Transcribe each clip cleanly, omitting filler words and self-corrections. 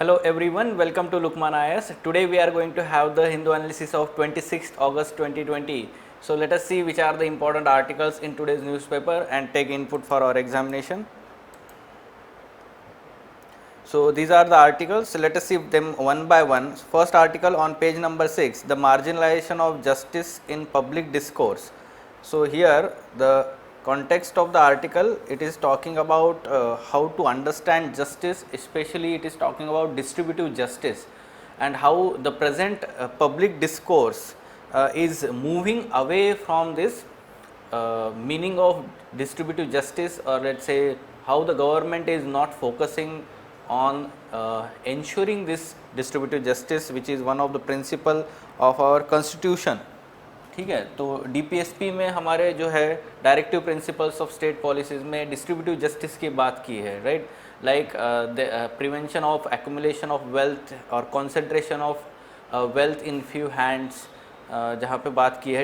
Hello everyone, welcome to Lukman IS. Today we are going to have the Hindu analysis of 26th August 2020. So let us see which are the important articles in today's newspaper and take input for our examination. So these are the articles, let us see them one by one. First article on page number 6, the marginalization of justice in public discourse. So here the context of the article, it is talking about how to understand justice, especially it is talking about distributive justice and how the present public discourse is moving away from this meaning of distributive justice, or let us say how the government is not focusing on ensuring this distributive justice, which is one of the principle of our constitution. ठीक है, तो DPSP में हमारे जो है directive principles of state policies में distributive justice की बात की है, right, like prevention of accumulation of wealth और concentration of wealth in few hands, जहाँ पे बात की है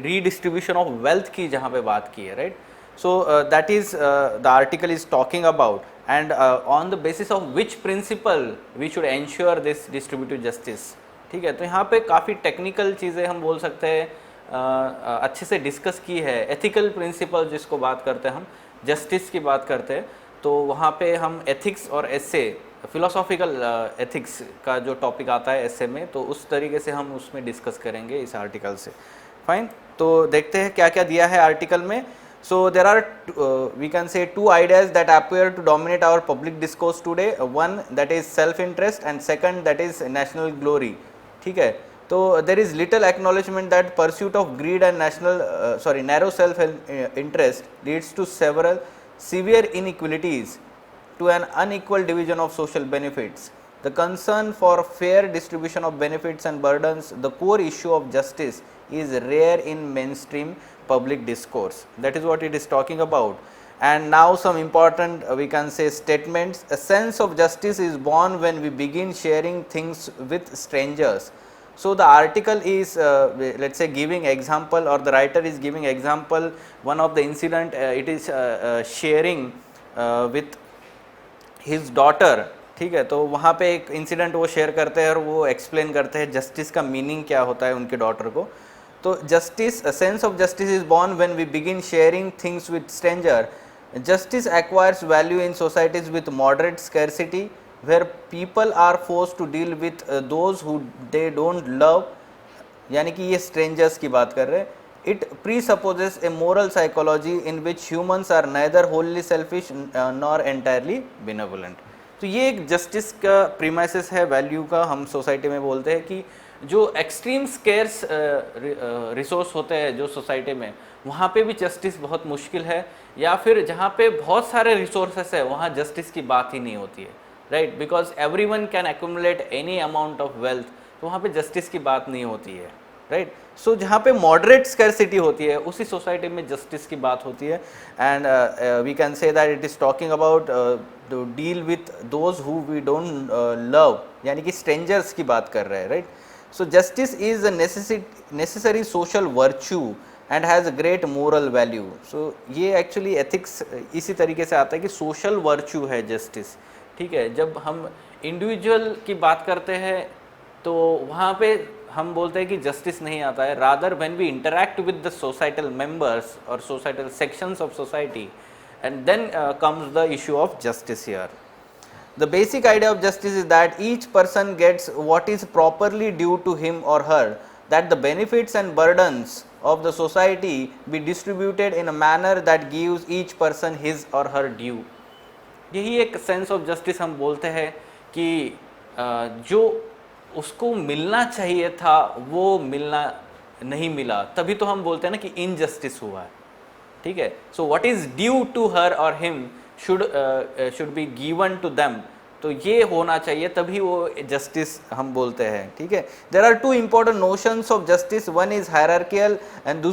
रीडिस्ट्रीब्यूशन ऑफ वेल्थ की जहाँ पे बात की है, right. So that is the article is talking about and on the basis of which principle we should ensure this distributive justice. ठीक है, तो यहाँ पे काफ़ी टेक्निकल चीज़ें हम बोल सकते हैं, अच्छे से डिस्कस की है. एथिकल प्रिंसिपल जिसको बात करते हैं हम, जस्टिस की बात करते हैं, तो वहाँ पे हम एथिक्स और एसे, फिलोसॉफिकल एथिक्स का जो टॉपिक आता है एसे में, तो उस तरीके से हम उसमें डिस्कस करेंगे इस आर्टिकल से. फाइन, तो देखते हैं क्या क्या दिया है आर्टिकल में. So there are we can say two ideas that appear to dominate our public discourse today. One that is self-interest and second that is national glory. ठीक है, तो there is little acknowledgement that pursuit of greed and narrow self-interest leads to several severe inequalities, to an unequal division of social benefits. The concern for fair distribution of benefits and burdens, the core issue of justice, is rare in mainstream public discourse. That is what it is talking about. And now some important we can say statements. A sense of justice is born when we begin sharing things with strangers. So the article is let's say giving example, or the writer is giving example, one of the incident it is sharing with his daughter. ठीक है, तो वहाँ पे एक incident वो share करते हैं और वो एक्सप्लेन करते हैं जस्टिस का मीनिंग क्या होता है उनके डॉटर को. तो justice, a sense of justice is born when we begin sharing things with stranger. Justice acquires value in societies with moderate scarcity, where people are forced to deal with those who they don't love, यानी कि ये strangers की बात कर रहे हैं. It presupposes a moral psychology in which humans are neither wholly selfish nor entirely benevolent. तो ये एक जस्टिस का प्रीमाइसिस है, वैल्यू का. हम सोसाइटी में बोलते हैं कि जो एक्सट्रीम स्केर्स रिसोर्स होते हैं जो सोसाइटी में, वहाँ पे भी जस्टिस बहुत मुश्किल है, या फिर जहाँ पे बहुत सारे रिसोर्सेस है वहाँ जस्टिस की बात ही नहीं होती है, right, because everyone can accumulate any amount of wealth, तो वहाँ पे जस्टिस की बात नहीं होती है, राइट. सो जहाँ पे मॉडरेट स्कैरसिटी होती है उसी सोसाइटी में जस्टिस की बात होती है. And we can say that it is talking about to deal with those who we don't love, यानी कि स्ट्रेंजर्स की बात कर रहे हैं, right. So justice is a necessary social virtue and has a great moral value. So ये actually ethics इसी तरीके से आता है कि सोशल वर्च्यू है जस्टिस. ठीक है, जब हम इंडिविजुअल की बात करते हैं तो वहाँ पे हम बोलते हैं कि जस्टिस नहीं आता है. Rather when we interact with the societal members और societal sections of society, and then comes the issue of justice here. The basic idea of justice is that each person gets what is properly due to him or her, that the benefits and burdens of the society be distributed in a manner that gives each person his or her due. यही एक sense of justice हम बोलते हैं कि जो उसको मिलना चाहिए था वो मिलना नहीं मिला, तभी तो हम बोलते हैं ना कि इनजस्टिस हुआ है. ठीक है, so what is due to her और him should be given to them, तो ये होना चाहिए, तभी वो जस्टिस हम बोलते हैं. ठीक है, there are two important notions of justice. One is hierarchical and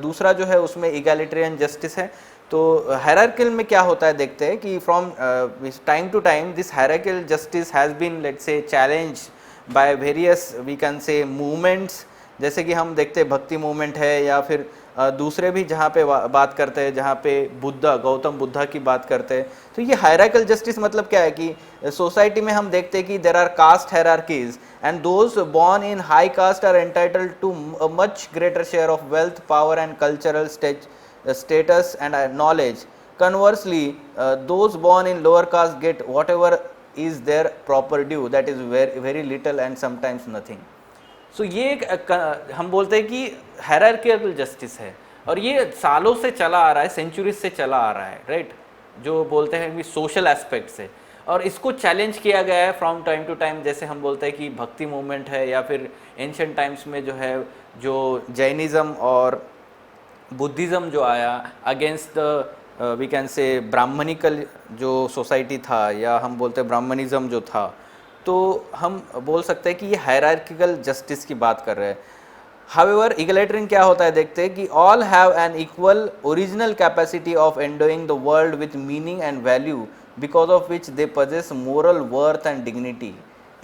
दूसरा जो है उसमें इगैलिटेरियन जस्टिस है. तो हायरार्कियल में क्या होता है देखते हैं कि from time to time this hierarchical justice has been let's say challenge by various we can say movements. जैसे कि हम देखते हैं भक्ति मूवमेंट है, या फिर दूसरे भी जहाँ पे बात करते हैं, जहाँ पे बुद्धा, गौतम बुद्धा की बात करते हैं। तो ये हायरार्किकल जस्टिस मतलब क्या है कि सोसाइटी में हम देखते हैं कि there are caste hierarchies and those born in high caste are entitled to a much greater share of wealth, power and cultural status and knowledge. Conversely, those born in lower caste get whatever is their proper due, that is very, very little and sometimes nothing. So ये एक हम बोलते हैं कि hierarchical justice है और ये सालों से चला आ रहा है, सेंचुरीज से चला आ रहा है, राइट? जो बोलते हैं कि सोशल एस्पेक्ट से, और इसको चैलेंज किया गया है फ्रॉम टाइम टू टाइम। जैसे हम बोलते हैं कि भक्ति मूवमेंट है, या फिर एंशिएंट टाइम्स में जो है जो जैनिज़्म और बुद्धिज़्म जो आया against the we can say Brahmanical जो सोसाइटी था, या हम बोलते हैं ब्राह्मणिज्म जो था, तो हम बोल सकते हैं कि ये हायरार्किकल जस्टिस की बात कर रहे हैं। हाउएवर इगलिटरियन क्या होता है देखते हैं कि all have an equal original capacity of endowing the world with meaning and value because of which they possess moral worth and dignity.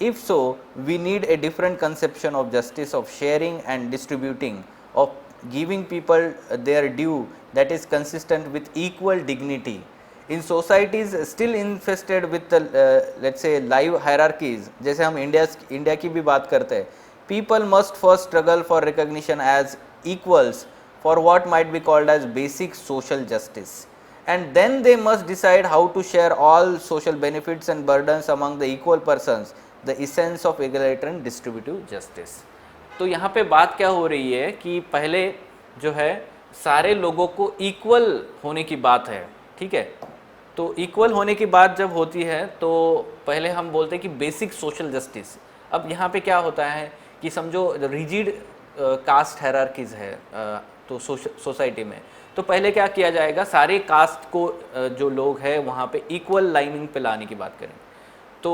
If so, we need a different conception of justice, of sharing and distributing, of giving people their due that is consistent with equal dignity. In societies still infested with the let's say live hierarchies, जैसे हम India की भी बात करते हैं, people must first struggle for recognition as equals for what might be called as basic social justice, and then they must decide how to share all social benefits and burdens among the equal persons, the essence of egalitarian distributive justice. तो यहाँ पे बात क्या हो रही है कि पहले जो है सारे लोगों को इक्वल होने की बात है, ठीक है? तो इक्वल होने की बात जब होती है तो पहले हम बोलते हैं कि बेसिक सोशल जस्टिस। अब यहाँ पे क्या होता है कि समझो रिजिड कास्ट हायरार्कीज है तो सोसाइटी में, तो पहले क्या किया जाएगा, सारे कास्ट को जो लोग हैं वहाँ पे इक्वल लाइनिंग पे लाने की बात करें। तो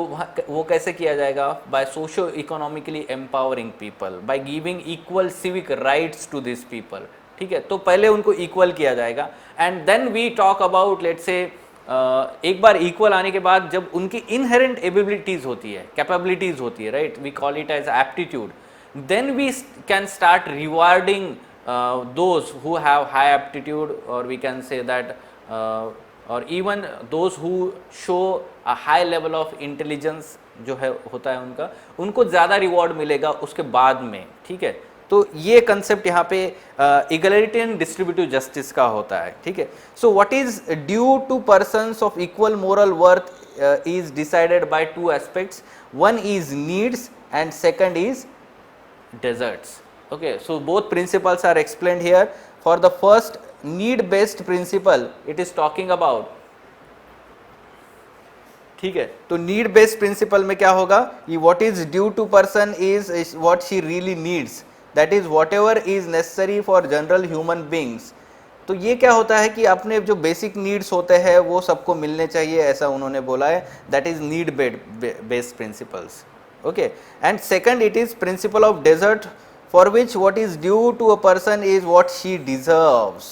वो कैसे किया जाएगा? By socio economically empowering people, by giving equal civic rights to this people, ठीक है? तो पहले उनको इक्वल किया जाएगा and then we talk about let's say एक बार इक्वल आने के बाद जब उनकी इनहेरेंट एबिलिटीज होती है, कैपेबिलिटीज होती है, right, we call it as aptitude, then we can start rewarding those who have high aptitude, or we can say that or even those who show a high level of intelligence जो है होता है उनको ज़्यादा reward मिलेगा उसके बाद में, ठीक है? तो ये कंसेप्ट यहाँ पे इगलिटरियन डिस्ट्रीब्यूटिव जस्टिस का होता है, ठीक है? So what is due to persons of equal moral worth is decided by two aspects, one is needs and second is deserts. Okay, so both principles are explained here. For the first need based principle, it is talking about, ठीक है, तो need based principal में क्या होगा, ये what is due to person is what she really needs, that is whatever is necessary for general human beings. तो ये क्या होता है कि अपने जो बेसिक नीड्स होते हैं वो सबको मिलने चाहिए, ऐसा उन्होंने बोला है. That is need based principles. Okay, and second it is principle of desert, for which what is due to a person is what she deserves,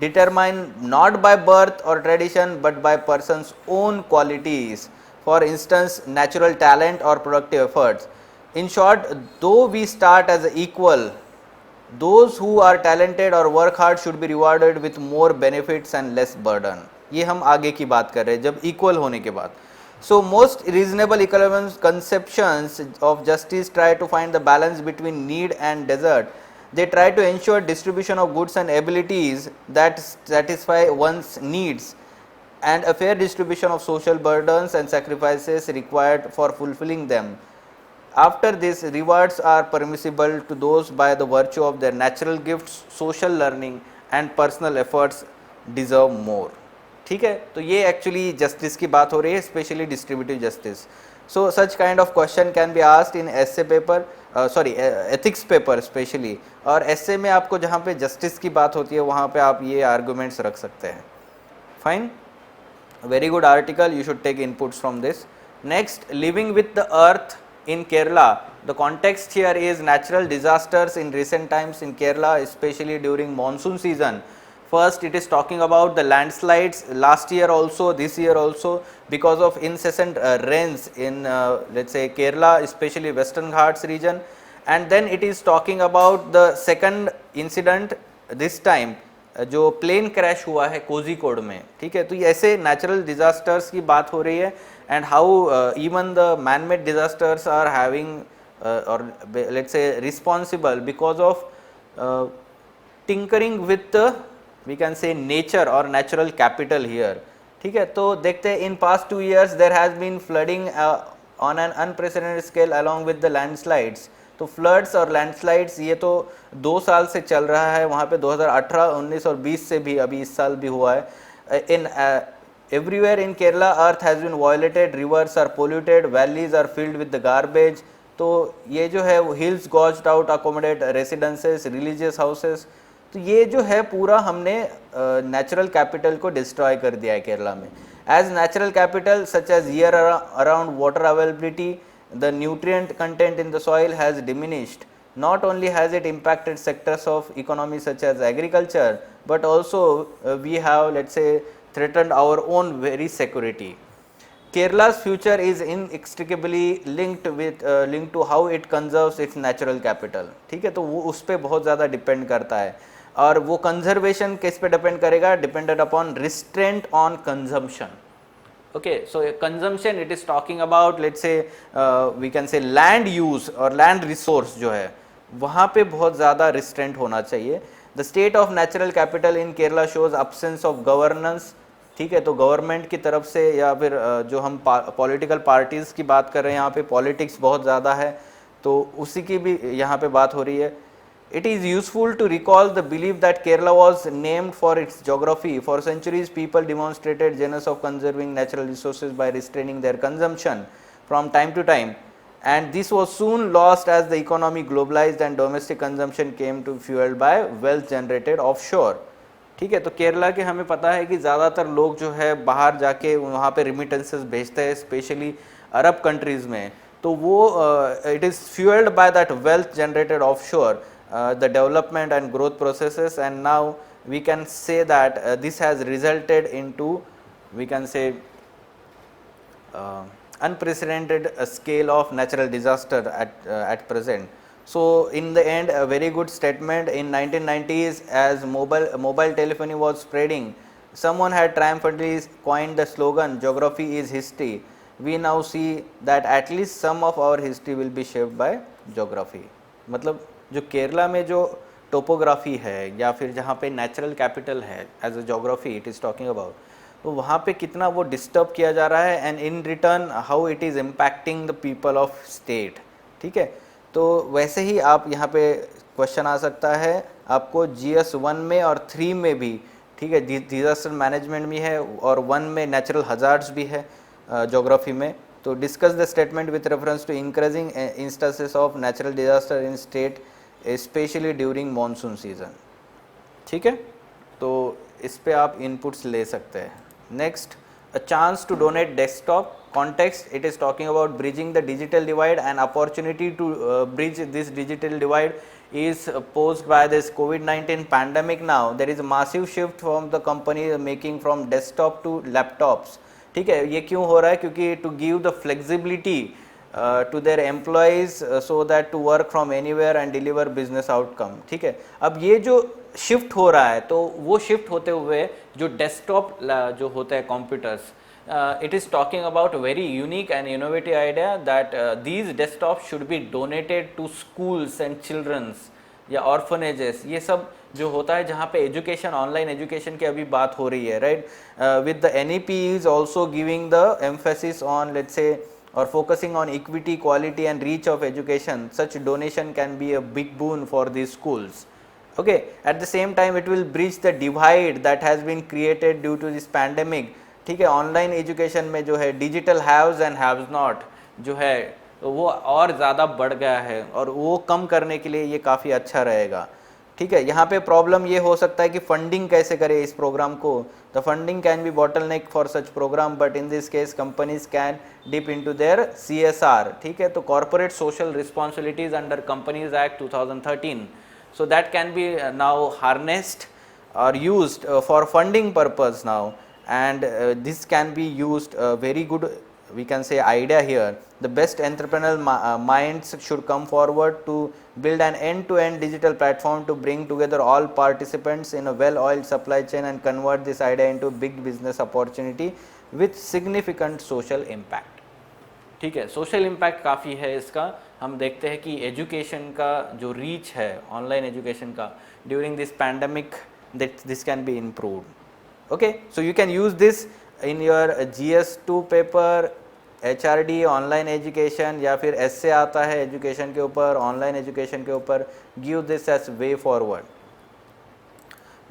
determined not by birth or tradition but by person's own qualities, for instance natural talent or productive efforts. In short, though we start as equal, those who are talented or work hard should be rewarded with more benefits and less burden. ये हम आगे की बात कर रहे हैं जब equal होने के बाद. So most reasonable economic conceptions of justice try to find the balance between need and desert. They try to ensure distribution of goods and abilities that satisfy one's needs, and a fair distribution of social burdens and sacrifices required for fulfilling them. After this, rewards are permissible to those by the virtue of their natural gifts, social learning and personal efforts deserve more. ठीक है, तो ये actually justice की बात हो रही है, specially distributive justice. So such kind of question can be asked in essay paper, sorry ethics paper specially, और एसे में आपको जहाँ पे जस्टिस की बात होती है वहाँ पे आप ये आर्गूमेंट्स रख सकते हैं. Fine, very good article, you should take inputs from this. Next, living with the earth in Kerala. The context here is natural disasters in recent times in Kerala, especially during monsoon season. First, it is talking about the landslides last year also, this year also, because of incessant rains in let's say Kerala, especially Western Ghats region. And then it is talking about the second incident this time जो plane crash हुआ है कोझिकोड में, ठीक है, तो ये ऐसे natural disasters की बात हो रही है and how even the man made disasters are having और let's say responsible because of tinkering with we can say nature और नेचुरल कैपिटल हियर, ठीक है। तो देखते हैं in past 2 years there has been flooding on an unprecedented scale along with the landslides. तो floods और landslides ये तो 2 साल से चल रहा है वहाँ पे, 2018, 19 और 20 से भी अभी इस साल भी हुआ है। In everywhere in Kerala earth has been violated, rivers are polluted, valleys are filled with the garbage. तो ये जो है hills gouged out accommodate residences, religious houses. तो ये जो है पूरा हमने नेचुरल कैपिटल को डिस्ट्रॉय कर दिया है केरला में। As natural capital such as year around water availability, the nutrient content in the soil has diminished. Not only has it impacted sectors of economy such as agriculture, but also we have, let's say, threatened our own very security. Kerala's future is inextricably linked to how it conserves its natural capital, ठीक है। तो वो उस पर बहुत ज़्यादा depend करता है, और वो कंजर्वेशन किस पे डिपेंड करेगा? Depended upon restraint on consumption. Okay, so consumption it is talking about, let's say we can say land use और land resource जो है वहाँ पे बहुत ज़्यादा restraint होना चाहिए। The state of natural capital in Kerala shows absence of governance, ठीक है। तो गवर्नमेंट की तरफ से या फिर जो हम पॉलिटिकल पार्टीज़ की बात कर रहे हैं, यहाँ पे पॉलिटिक्स बहुत ज़्यादा है, तो उसी की भी यहाँ पे बात हो रही है। It is useful to recall the belief that Kerala was named for its geography. For centuries, people demonstrated genuineness of conserving natural resources by restraining their consumption from time to time, and this was soon lost as the economy globalized and domestic consumption came to fueled by wealth generated offshore, ठीक है। तो केरला के हमें पता है कि ज़्यादातर लोग जो है बाहर जाके वहाँ पे रिमिटेंसेस भेजते हैं, स्पेशली अरब कंट्रीज़ में। तो वो it is fuelled by that wealth generated offshore, the development and growth processes, and now we can say that this has resulted into, we can say, unprecedented scale of natural disaster at present. So in the end, a very good statement. In 1990s, as mobile telephony was spreading, someone had triumphantly coined the slogan, geography is history. We now see that at least some of our history will be shaped by geography. मतलब जो केरला में जो topography है या फिर जहाँ पे natural capital है as a geography it is talking about, तो वहाँ पे कितना वो डिस्टर्ब किया जा रहा है, and in return how it is impacting the people of state, ठीक है। तो वैसे ही आप यहाँ पे क्वेश्चन आ सकता है आपको GS 1 में और 3 में भी, ठीक है, डिजास्टर मैनेजमेंट भी है और 1 में नेचुरल हजार्ड्स भी है जोग्राफी में। तो discuss the statement with reference to increasing instances of natural disaster in state specially during monsoon season, ठीक है। तो इस पे आप इनपुट्स ले सकते हैं। Next, a chance to donate desktop context, it is talking about bridging the digital divide and opportunity to bridge this digital divide is posed by this COVID-19 pandemic. Now there is a massive shift from the company making from desktop to laptops, ठीक है। ये क्यों हो रहा है? क्योंकि to give the flexibility to their employees so that to work from anywhere and deliver business outcome, ठीक है। अब ये जो शिफ्ट हो रहा है, तो वो शिफ्ट होते हुए जो डेस्कटॉप जो होते हैं computers, it is talking about a very unique and innovative idea that these desktops should be donated to schools and children's या orphanages। ये सब जो होता है जहाँ पे एजुकेशन, ऑनलाइन एजुकेशन की अभी बात हो रही है, right, with the NEP is also giving the emphasis on, let's say, or focusing on equity, quality and reach of education. Such donation can be a big boon for these schools, okay। At the same time it will bridge the divide that has been created due to this pandemic, ठीक है। Online education में जो है digital haves and haves not जो है वो और ज़्यादा बढ़ गया है, और वो कम करने के लिए ये काफ़ी अच्छा रहेगा, ठीक है। यहाँ पे प्रॉब्लम ये हो सकता है कि फंडिंग कैसे करें इस प्रोग्राम को। The funding can be bottleneck for such program, but in this case companies can dip into their CSR, ठीक है। तो corporate social responsibilities under companies act 2013, so that can be now harnessed or used for funding purpose now, and this can be used very good we can say idea here, the best entrepreneurial minds should come forward to build an end-to-end digital platform to bring together all participants in a well-oiled supply chain and convert this idea into big business opportunity with significant social impact. ठीक है, social impact काफ़ी है इसका. हम देखते हैं कि education का जो रीच है ऑनलाइन एजुकेशन का during this pandemic, this can be improved. Okay, so you can use this in your GS2 paper, HRD online education, या फिर ऐसे आता है एजुकेशन के ऊपर, ऑनलाइन एजुकेशन के ऊपर. Give this as way forward.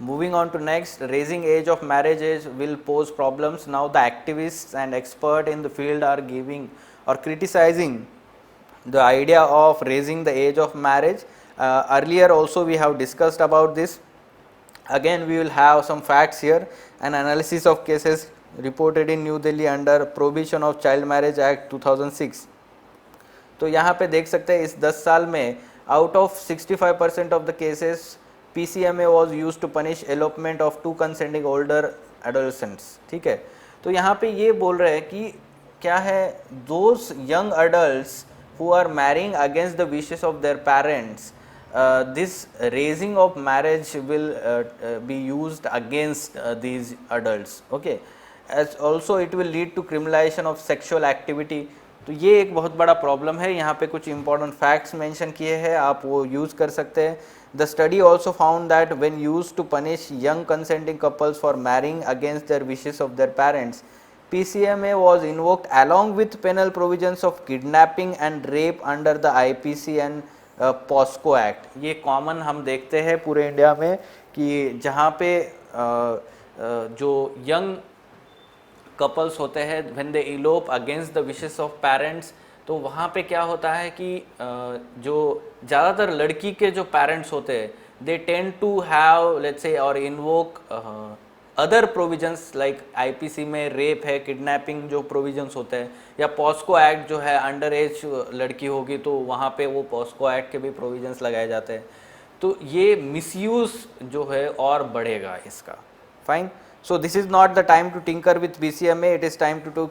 Moving on to next, raising age of marriage will pose problems. Now the activists and experts in the field are giving or criticizing the idea of raising the age of marriage. Earlier also we have discussed about this. Again we will have some facts here. An analysis of cases reported in New Delhi under Prohibition of Child Marriage Act 2006. तो यहाँ पे देख सकते हैं इस 10 साल में out of 65% of the cases PCMA was used to punish elopement of 2 consenting older adolescents. ठीक है, तो यहाँ पे ये बोल रहे हैं कि क्या है, those young adults who are marrying against the wishes of their parents, this raising of marriage will be used against these adults. Okay, as also it will lead to criminalization of sexual activity. तो ये एक बहुत बड़ा problem है. यहाँ पे कुछ important facts mention किए हैं, आप वो यूज़ कर सकते हैं. The study also found that when used to punish young consenting couples for marrying against their wishes of their parents, PCMA was invoked along with penal provisions of kidnapping and rape under the IPC and POSCO Act. ये common हम देखते हैं पूरे India में कि जहाँ पे जो यंग कपल्स होते हैं, when they elope against the wishes of parents, तो वहाँ पे क्या होता है कि जो ज़्यादातर लड़की के जो पेरेंट्स होते हैं, they tend to have let's say और invoke other provisions like IPC में रेप है, किडनैपिंग जो प्रोविजंस होते हैं, या पॉस्को एक्ट जो है, अंडर एज लड़की होगी तो वहाँ पे वो पॉस्को एक्ट के भी प्रोविजंस लगाए जाते हैं. तो ये मिसयूज़ जो है और बढ़ेगा इसका. Fine. So this is not the time to tinker with PCMA. It is time to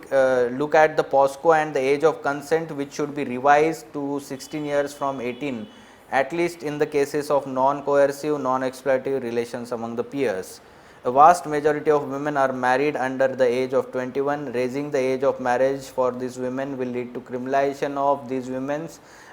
look at the POSCO and the age of consent, which should be revised to 16 years from 18, at least in the cases of non-coercive, non-exploitative relations among the peers. A vast majority of women are married under the age of 21. Raising the age of marriage for these women will lead to criminalization of these women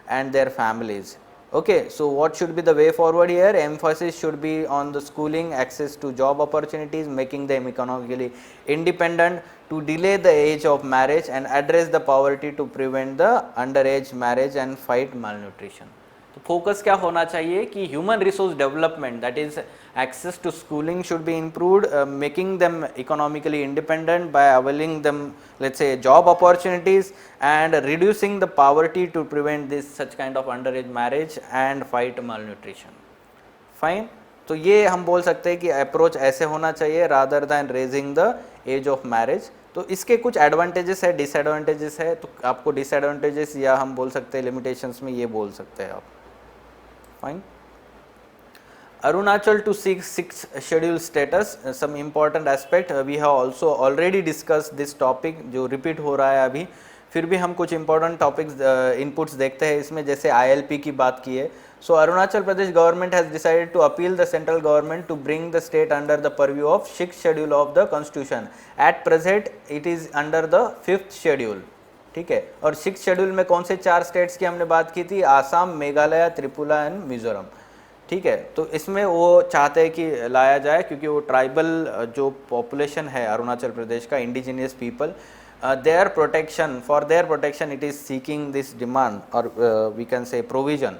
and their families. Okay, so what should be the way forward here? Emphasis should be on the schooling, access to job opportunities, making them economically independent, to delay the age of marriage and address the poverty to prevent the underage marriage and fight malnutrition. तो focus क्या होना चाहिए कि human resource development, that is access to schooling should be improved, making them economically independent by availing them let's say job opportunities and reducing the poverty to prevent this such kind of under age marriage and fight malnutrition. Fine. तो ये हम बोल सकते हैं कि approach ऐसे होना चाहिए rather than raising the age of marriage. तो इसके कुछ एडवांटेजेस है, डिसएडवांटेजेस है. तो आपको डिसएडवांटेजेस या हम बोल सकते हैं लिमिटेशंस में ये बोल सकते हैं आप. Fine. Arunachal to seek 6th schedule status, some important aspect we have also already discussed this topic जो repeat हो रहा है अभी. फिर भी हम कुछ important topics inputs देखते हैं इसमें, जैसे ILP की बात की है. So Arunachal Pradesh government has decided to appeal the central government to bring the state under the purview of 6th schedule of the constitution. At present it is under the 5th schedule. ठीक है. और 6th schedule में कौन से 4 states की हमने बात की थी? आसाम, मेघालय, त्रिपुरा एंड मिजोरम. ठीक है. तो इसमें वो चाहते हैं कि लाया जाए क्योंकि वो ट्राइबल जो पॉपुलेशन है अरुणाचल प्रदेश का, indigenous people, their protection, for their protection it is seeking this demand और we can say provision.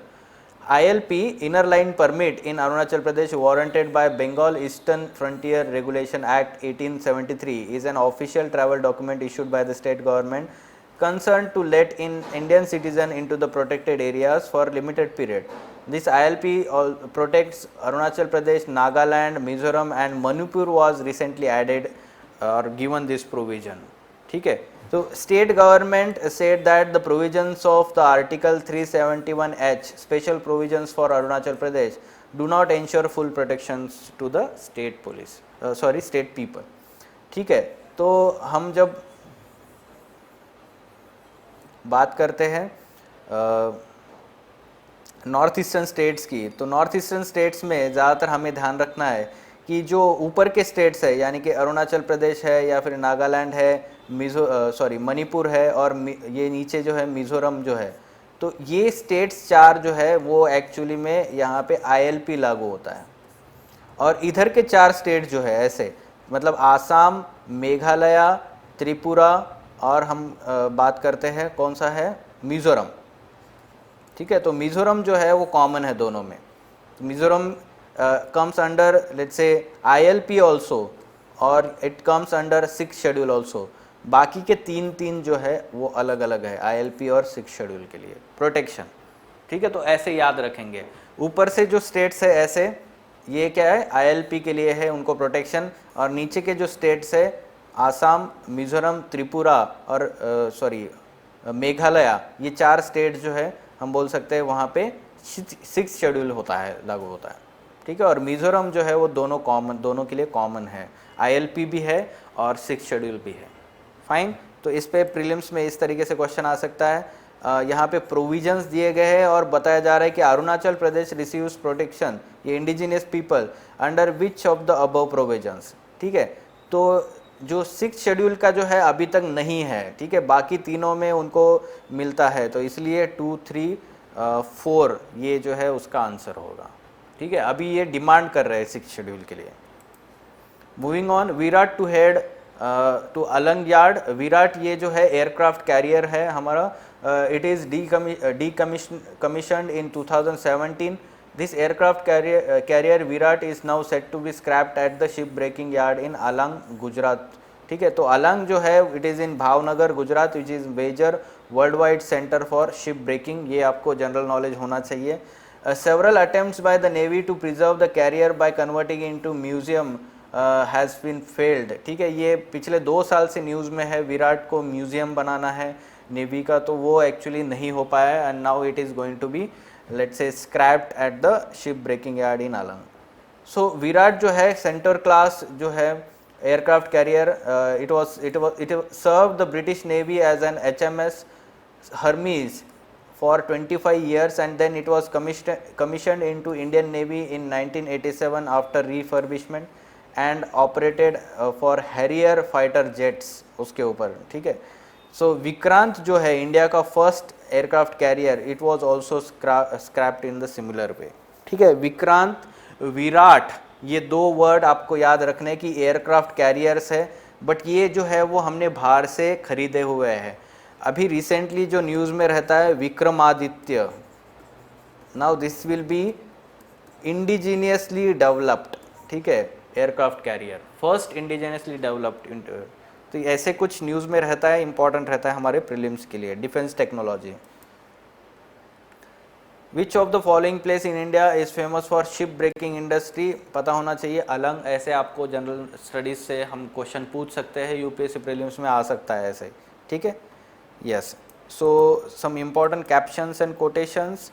ILP, Inner Line Permit in Arunachal Pradesh, warranted by Bengal Eastern Frontier Regulation Act 1873, is an official travel document issued by the state government concerned to let in Indian citizen into the protected areas for limited period. This ILP protects Arunachal Pradesh, Nagaland, Mizoram and Manipur was recently added or given this provision. ठीक है. So state government said that the provisions of the Article 371H, special provisions for Arunachal Pradesh, do not ensure full protections to the state police, state people. ठीक है. तो हम जब बात करते हैं नॉर्थ ईस्टर्न स्टेट्स की, तो नॉर्थ ईस्टर्न स्टेट्स में ज़्यादातर हमें ध्यान रखना है कि जो ऊपर के स्टेट्स है, यानी कि अरुणाचल प्रदेश है या फिर नागालैंड है, मणिपुर है, और ये नीचे जो है मिज़ोरम जो है, तो ये स्टेट्स 4 जो है वो एक्चुअली में यहाँ पे ILP लागू होता है। और इधर के 4 स्टेट जो है ऐसे, मतलब आसाम, मेघालय, त्रिपुरा, और हम बात करते हैं कौन सा है, मिज़ोरम। ठीक है, तो मिज़ोरम जो है वो कॉमन है दोनों में। Mizoram comes under let's say ILP also, और it comes under 6 schedule also. बाकी के 3 जो है वो अलग अलग है ILP और 6 शेड्यूल के लिए प्रोटेक्शन। ठीक है, तो ऐसे याद रखेंगे। ऊपर से जो स्टेट्स है ऐसे, ये क्या है, ILP के लिए है, उनको प्रोटेक्शन। और नीचे के जो स्टेट्स है आसाम, मिज़ोरम, त्रिपुरा और मेघालय, ये 4 स्टेट जो है हम बोल सकते हैं वहाँ पे 6 शेड्यूल होता है, लागू होता है। ठीक है, और मिज़ोरम जो है वो दोनों के लिए कॉमन है, ILP भी है और 6 शेड्यूल भी है। फाइन, तो इस पे प्रीलिम्स में इस तरीके से क्वेश्चन आ सकता है। यहाँ पे प्रोविजंस दिए गए हैं और बताया जा रहा है कि अरुणाचल प्रदेश रिसीव्स प्रोटेक्शन, ये indigenous people, under which of the above provisions. ठीक है, तो जो 6 शेड्यूल का जो है अभी तक नहीं है, ठीक है, बाकी तीनों में उनको मिलता है, तो इसलिए 2, 3, 4 ये जो है उसका आंसर होगा। ठीक है, अभी ये डिमांड कर रहे हैं 6 शेड्यूल के लिए। Moving on, Viraat to head to Alang yard. Viraat ये जो है एयरक्राफ्ट कैरियर है हमारा, it is decommissioned in 2017. This aircraft carrier Virat is now set to be scrapped at the ship breaking yard in Alang, Gujarat. ठीक है, तो अलंग जो है it is in Bhavnagar, Gujarat, which is major world wide centre for ship breaking. ये आपको general knowledge होना चाहिए। Several attempts by the Navy to preserve the carrier by converting into museum has been failed. ठीक है, ये पिछले 2 साल से न्यूज़ में है, विराट को म्यूज़ियम बनाना है नेवी का, तो वो एक्चुअली नहीं हो पाया, and now it is going to be let's say scrapped at the ship breaking yard in Alang. So Viraat जो है सेंटर क्लास जो है aircraft carrier, it serve the British navy as an HMS Hermes for 25 years, and then it was commissioned into Indian Navy in 1987 after refurbishment and operated for Harrier fighter jets उसके ऊपर। ठीक है, सो विक्रांत जो है India का first aircraft carrier, it was also scraped in the similar way. ठीक है, विक्रांत, विराट, ये 2 वर्ड आपको याद रखने की एयरक्राफ्ट कैरियर्स है, बट ये जो है वो हमने बाहर से खरीदे हुए हैं। अभी रिसेंटली जो न्यूज़ में रहता है Vikramaditya, now this will be indigenously developed. ठीक है, aircraft career first indigenously developed, तो ऐसे कुछ न्यूज़ में रहता है, इंपॉर्टेंट रहता है हमारे प्रीलिम्स के लिए। Defence technology, which of the following place in India is famous for ship breaking industry, पता होना चाहिए। अलंग, ऐसे आपको जनरल स्टडीज़ से हम क्वेश्चन पूछ सकते हैं, UPSC प्रीलिम्स में आ सकता है ऐसे। ठीक है, yes, so some important captions and quotations.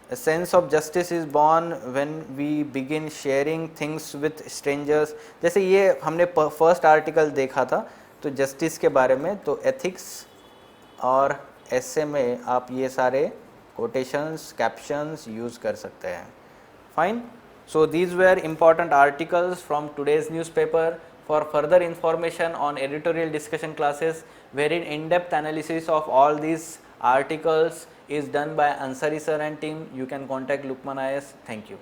A sense of justice is born when we begin sharing things with strangers. जैसे ये हमने फर्स्ट आर्टिकल देखा था तो जस्टिस के बारे में, तो एथिक्स और ऐसे में आप ये सारे कोटेशंस, कैप्शंस यूज़ कर सकते हैं। Fine, so these were important articles from today's newspaper. For further information on editorial discussion classes wherein in-depth analysis of all these articles is done by Ansari sir and team, you can contact Lukman IS. Thank you.